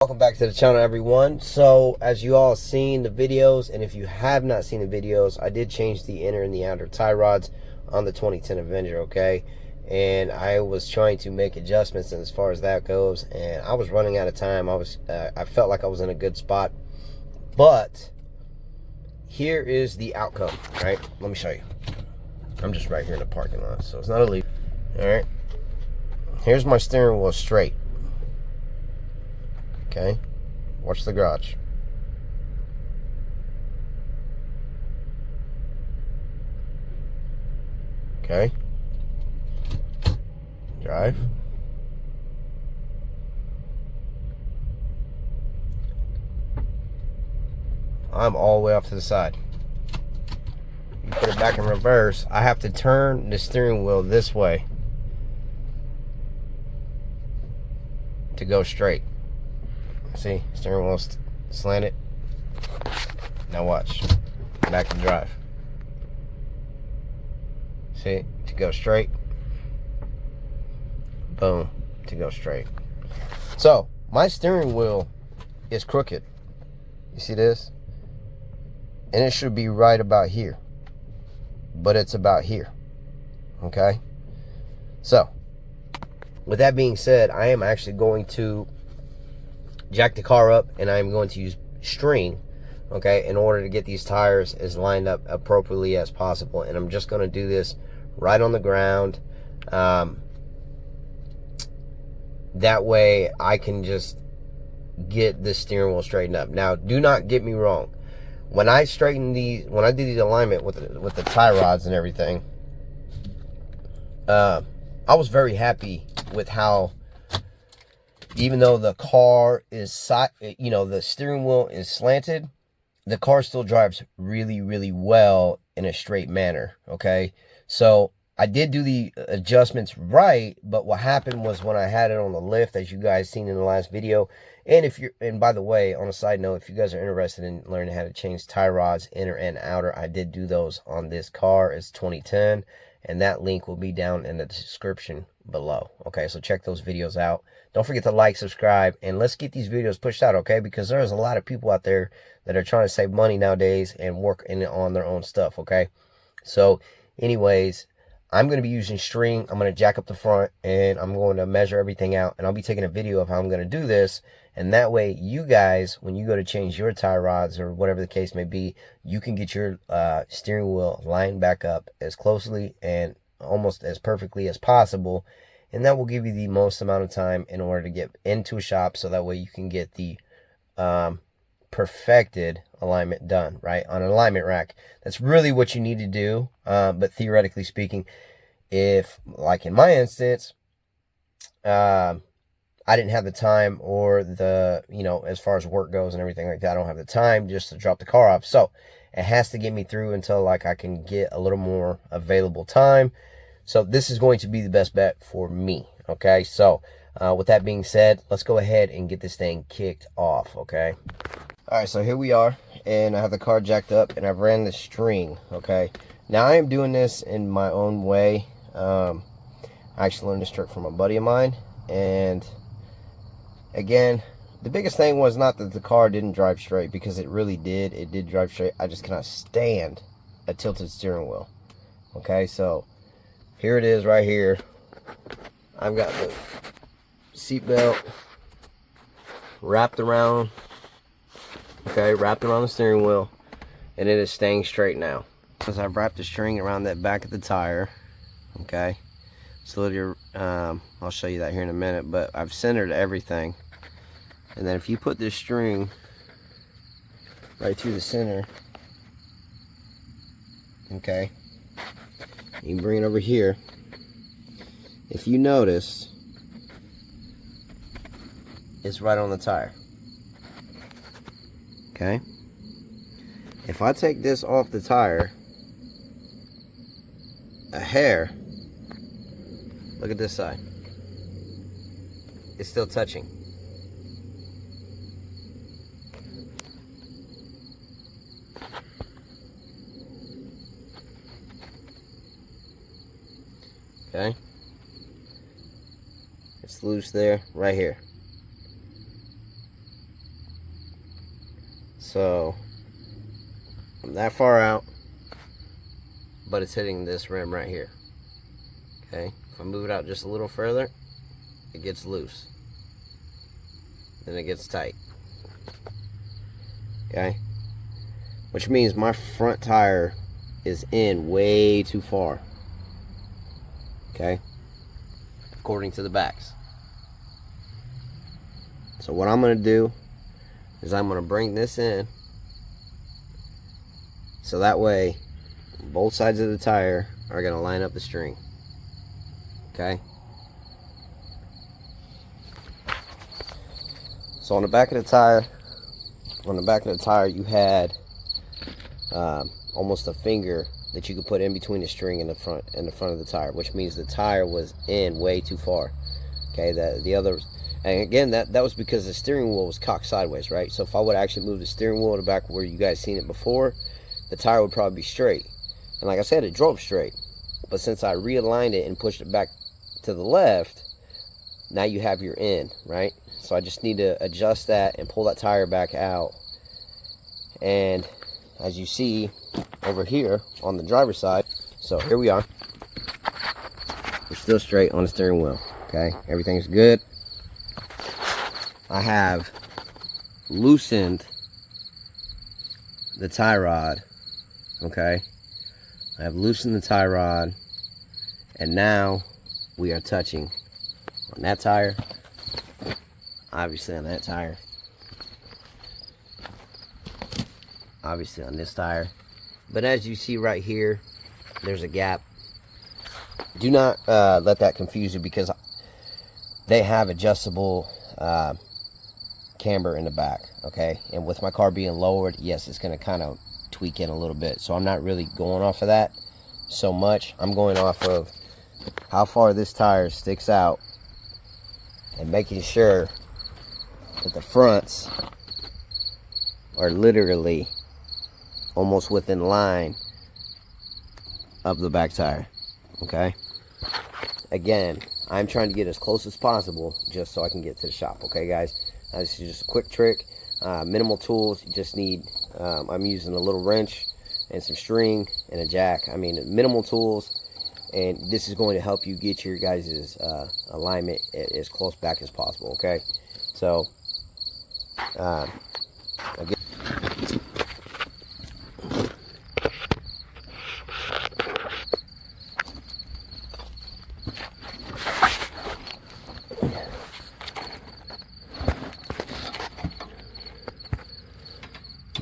Welcome back to the channel, everyone. So as you all seen the videos, and if you have not seen the videos, I did change the inner and the outer tie rods on the 2010 Avenger, okay? And I was trying to make adjustments as far as that goes, and I was running out of time. I felt like I was in a good spot, but here is the outcome, right? Let me show you. I'm just right here in the parking lot, so it's not a leak. All right, here's my steering wheel straight. Okay, watch the garage. Okay, drive. I'm all the way off to the side. You put it back in reverse, I have to turn the steering wheel this way to go straight. See, steering wheel slanted. Now watch, back and drive. See, to go straight. Boom, to go straight. So my steering wheel is crooked. You see this? And it should be right about here, but it's about here. Okay, so with that being said, I am actually going to jack the car up, and I'm going to use string, okay, in order to get these tires as lined up appropriately as possible. And I'm just going to do this right on the ground. That way I can just get the steering wheel straightened up. Now, do not get me wrong. When I straighten these, when I did the alignment with the tie rods and everything, I was very happy with how, even though the car is, you know, the steering wheel is slanted, the car still drives really, really well in a straight manner, okay? So I did do the adjustments right, but what happened was when I had it on the lift, as you guys seen in the last video, and by the way, on a side note, if you guys are interested in learning how to change tie rods, inner and outer, I did do those on this car. It's 2010, and that link will be down in the description below. Okay, so check those videos out. Don't forget to like, subscribe, and let's get these videos pushed out, okay? Because there's a lot of people out there that are trying to save money nowadays and work on their own stuff, okay? So anyways, I'm going to be using string. I'm going to jack up the front, and I'm going to measure everything out, and I'll be taking a video of how I'm going to do this. And that way, you guys, when you go to change your tie rods or whatever the case may be, you can get your steering wheel lined back up as closely and almost as perfectly as possible. And that will give you the most amount of time in order to get into a shop, so that way you can get the perfected alignment done, right, on an alignment rack. That's really what you need to do. But theoretically speaking, if, like in my instance, I didn't have the time, or the, you know, as far as work goes and everything like that, I don't have the time just to drop the car off. So it has to get me through until like I can get a little more available time. So this is going to be the best bet for me, okay? So with that being said, let's go ahead and get this thing kicked off, okay? All right, so here we are, and I have the car jacked up, and I've ran the string, okay? Now I am doing this in my own way. I actually learned this trick from a buddy of mine, and again, the biggest thing was not that the car didn't drive straight, because it really did. It did drive straight. I just cannot stand a tilted steering wheel, okay? So here it is right here. I've got the seat belt wrapped around, okay, wrapped around the steering wheel, and it is staying straight now. Because I've wrapped the string around that back of the tire, okay? So I'll show you that here in a minute, but I've centered everything. And then if you put this string right through the center, okay, you can bring it over here. If you notice, it's right on the tire, okay? If I take this off the tire a hair, look at this side, it's still touching. Okay, it's loose there, right here. So I'm that far out, but it's hitting this rim right here. Okay, if I move it out just a little further, it gets loose. Then it gets tight. Okay, which means my front tire is in way too far. Okay, according to the backs. So what I'm going to do is I'm going to bring this in, so that way both sides of the tire are going to line up the string. Okay, so on the back of the tire you had almost a finger that you could put in between the string and the front of the tire, which means the tire was in way too far. Okay, the other, and again, that was because the steering wheel was cocked sideways, right? So if I would actually move the steering wheel to back where you guys seen it before, the tire would probably be straight. And like I said, it drove straight. But since I realigned it and pushed it back to the left, now you have your in, right? So I just need to adjust that and pull that tire back out. And as you see over here on the driver's side, so here we are. We're still straight on the steering wheel. Okay, everything's good. I have loosened the tie rod. Okay, I have loosened the tie rod, and now we are touching on that tire, obviously on that tire, obviously on this tire. But as you see right here, there's a gap. Do not let that confuse you, because they have adjustable camber in the back. Okay, and with my car being lowered, yes, it's going to kind of tweak in a little bit. So I'm not really going off of that so much. I'm going off of how far this tire sticks out and making sure that the fronts are literally almost within line of the back tire. Okay, again, I'm trying to get as close as possible just so I can get to the shop. Okay guys, this is just a quick trick, minimal tools. You just need I'm using a little wrench and some string and a jack. I mean, minimal tools, and this is going to help you get your guys' alignment as close back as possible. Okay, so again,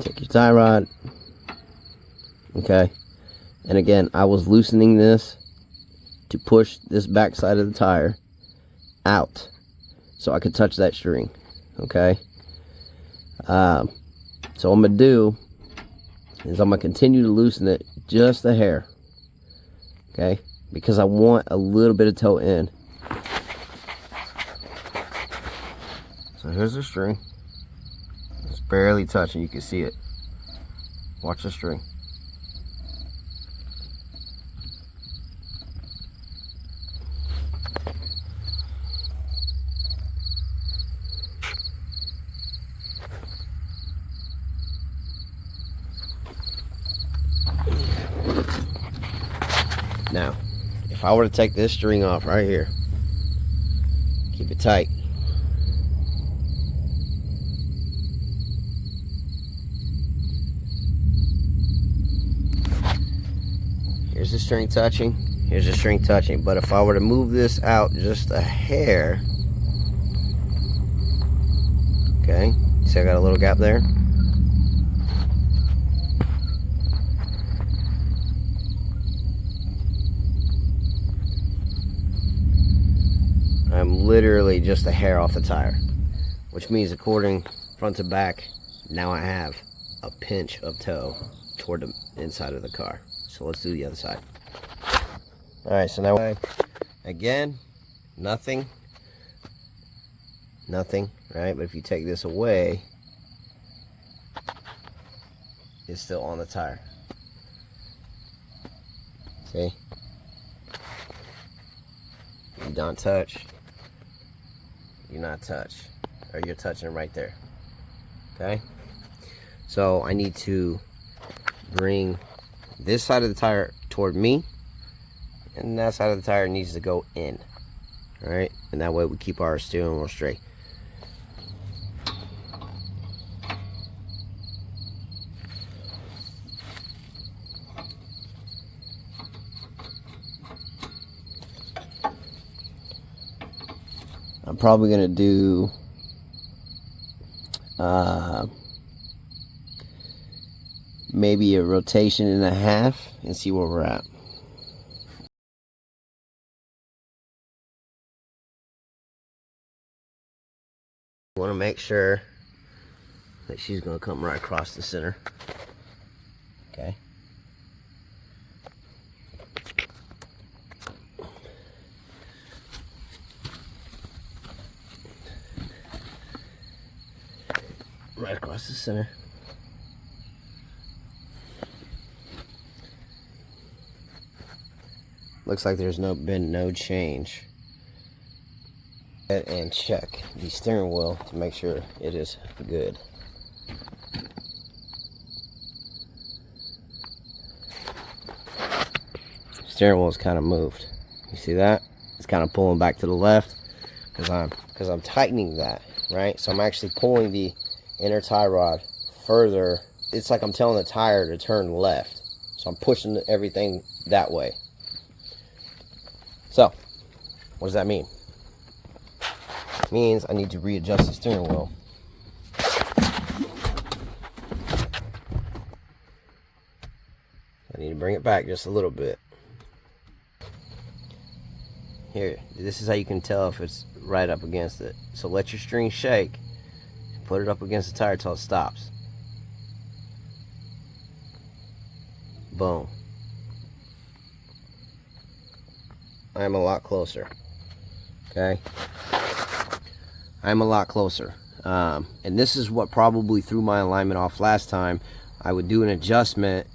take your tie rod. Okay, and again, I was loosening this to push this back side of the tire out so I could touch that string. Okay, so what I'm gonna do is I'm gonna continue to loosen it just a hair. Okay, because I want a little bit of toe in. So here's the string. It's barely touching, you can see it. Watch the string. Now, if I were to take this string off right here, keep it tight. Here's the string touching, here's the string touching. But if I were to move this out just a hair, okay, see I got a little gap there? I'm literally just a hair off the tire, which means according front to back, now I have a pinch of toe toward the inside of the car. So let's do the other side. All right, so now again, nothing, right? But if you take this away, it's still on the tire. See? You don't touch, you're not touch, or you're touching right there. Okay? So I need to bring this side of the tire toward me, and that side of the tire needs to go in. All right, and that way we keep our steering wheel straight. I'm probably gonna do maybe a rotation and a half and see where we're at. I want to make sure that she's going to come right across the center. Okay. Right across the center. Looks like there's been no change. And check the steering wheel to make sure it is good. Steering wheel is kind of moved. You see that? It's kind of pulling back to the left because I'm tightening that, right? So I'm actually pulling the inner tie rod further. It's like I'm telling the tire to turn left. So I'm pushing everything that way. So, what does that mean? It means I need to readjust the steering wheel. I need to bring it back just a little bit. Here, this is how you can tell if it's right up against it. So let your string shake and put it up against the tire until it stops. Boom. I'm a lot closer. Okay? I'm a lot closer. And this is what probably threw my alignment off last time. I would do an adjustment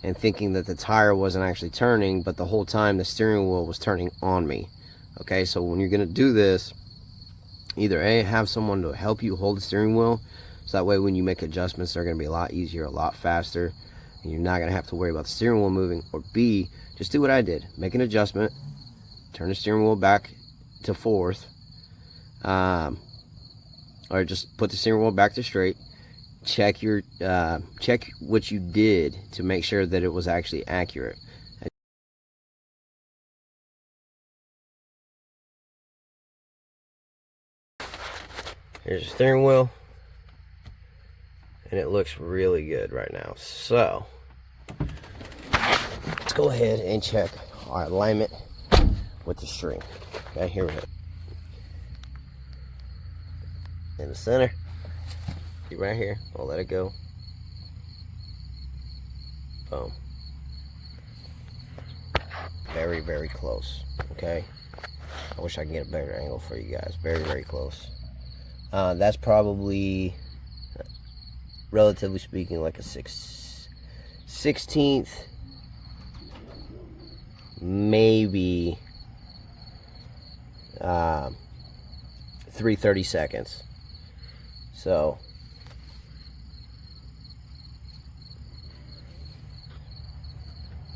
and thinking that the tire wasn't actually turning, but the whole time the steering wheel was turning on me. Okay, so when you're gonna do this, either A, have someone to help you hold the steering wheel, so that way when you make adjustments, they're gonna be a lot easier, a lot faster, and you're not gonna have to worry about the steering wheel moving. Or B, just do what I did. Make an adjustment, turn the steering wheel back to fourth, or just put the steering wheel back to straight. Check what you did to make sure that it was actually accurate. Here's the steering wheel, and it looks really good right now. So let's go ahead and check our alignment with the string. Okay, here we go. In the center, right here. I'll let it go. Boom. Very, very close. Okay. I wish I could get a better angle for you guys. Very, very close. That's probably, relatively speaking, like a 16th, maybe 3/30 seconds. So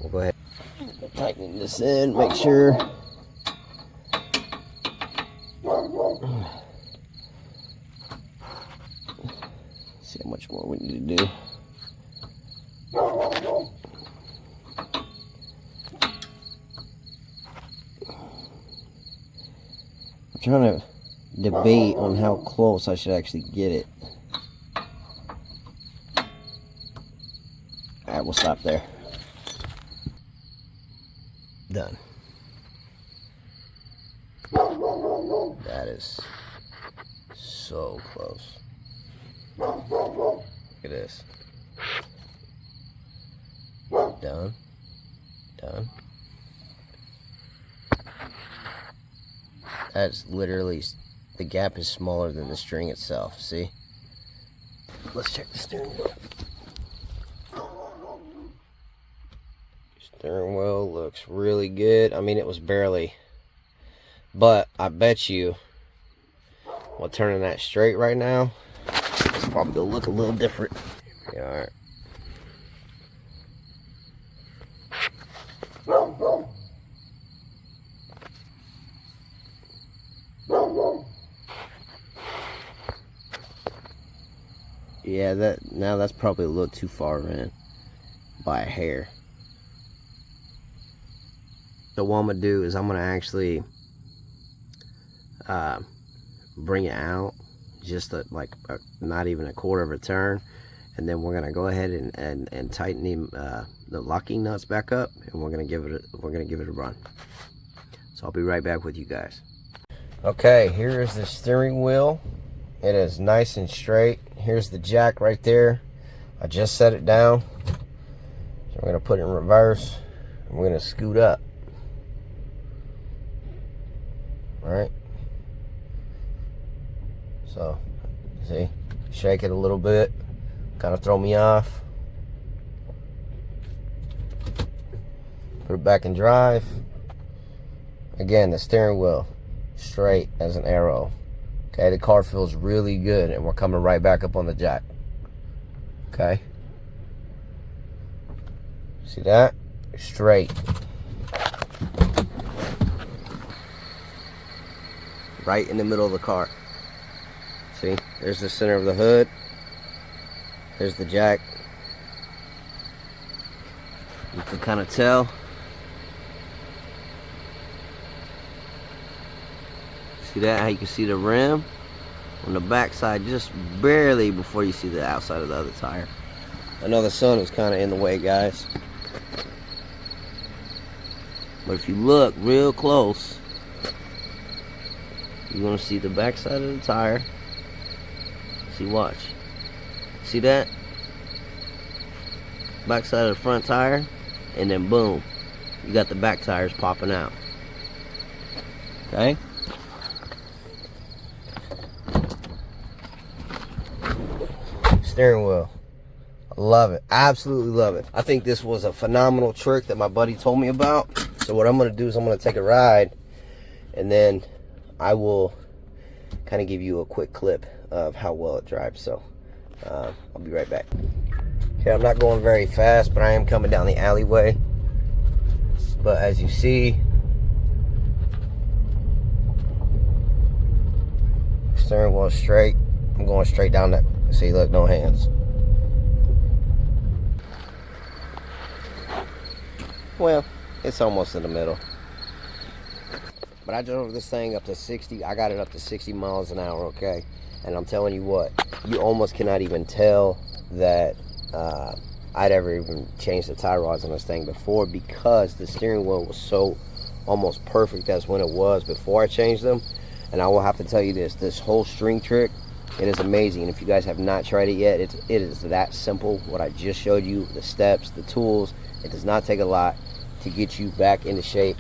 we'll go ahead and tighten this in, make sure. See how much more we need to do. I'm trying to debate on how close I should actually get it. Alright, we'll stop there. Done. That is so close. Look at this. Done. Done. That's literally, the gap is smaller than the string itself. See? Let's check the steering wheel. Steering wheel looks really good. I mean, it was barely, but I bet you, while turning that straight right now, it's probably gonna look a little different. You all right? Yeah, that's probably a little too far in by a hair. So what I'm gonna do is I'm gonna actually bring it out just not even a quarter of a turn, and then we're gonna go ahead and tighten the locking nuts back up, and we're gonna give it a run. So I'll be right back with you guys. Okay, here is the steering wheel. It is nice and straight. Here's the jack right there. I just set it down. So we're gonna put it in reverse, and we're gonna scoot up. All right. So, see, shake it a little bit, kind of throw me off. Put it back in drive. Again, the steering wheel straight as an arrow. Okay, the car feels really good, and we're coming right back up on the jack. Okay. See that? Straight. Right in the middle of the car. See, there's the center of the hood. There's the jack. You can kind of tell. See that? How you can see the rim on the back side just barely before you see the outside of the other tire. I know the sun is kind of in the way, guys. But if you look real close, you're going to see the back side of the tire. See, watch. See that? Back side of the front tire, and then boom, you got the back tires popping out. Okay? Steering wheel. I love it. Absolutely love it. I think this was a phenomenal trick that my buddy told me about. So what I'm going to do is I'm going to take a ride, and then I will kind of give you a quick clip of how well it drives. So I'll be right back. Okay, I'm not going very fast, but I am coming down the alleyway. But as you see, steering wheel straight. I'm going straight down that. See, look, no hands. Well, it's almost in the middle. But I drove this thing up to 60. I got it up to 60 miles an hour, okay? And I'm telling you what, you almost cannot even tell that I'd ever even changed the tie rods on this thing before, because the steering wheel was so almost perfect as when it was before I changed them. And I will have to tell you this whole string trick, it is amazing. And if you guys have not tried it yet, it is that simple. What I just showed you, the steps, the tools, it does not take a lot to get you back into shape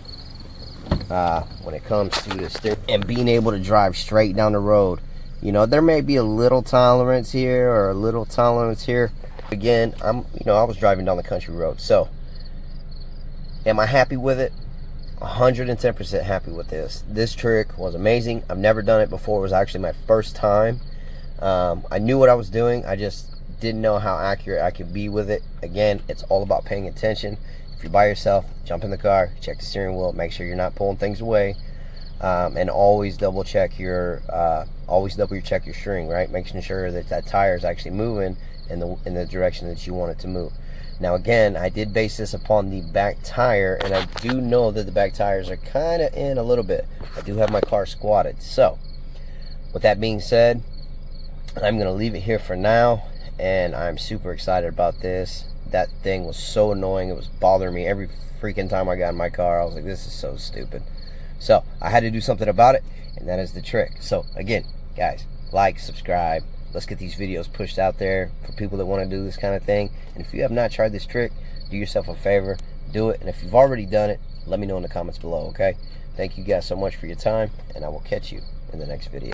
when it comes to the steering and being able to drive straight down the road. You know, there may be a little tolerance here or a little tolerance here. Again, I was driving down the country road. So, am I happy with it? 110% happy with this. This trick was amazing. I've never done it before. It was actually my first time. I knew what I was doing. I just didn't know how accurate I could be with it. Again, it's all about paying attention. If you're by yourself, jump in the car, check the steering wheel, make sure you're not pulling things away, and always double check your string, right? Making sure that that tire is actually moving in the direction that you want it to move. Now again, I did base this upon the back tire, and I do know that the back tires are kind of in a little bit. I do have my car squatted. So with that being said, I'm going to leave it here for now, and I'm super excited about this. That thing was so annoying. It was bothering me every freaking time I got in my car. I was like, this is so stupid. So I had to do something about it, and that is the trick. So again, guys, like, subscribe. Let's get these videos pushed out there for people that want to do this kind of thing. And if you have not tried this trick, do yourself a favor, do it. And if you've already done it, let me know in the comments below, okay? Thank you guys so much for your time, and I will catch you in the next video.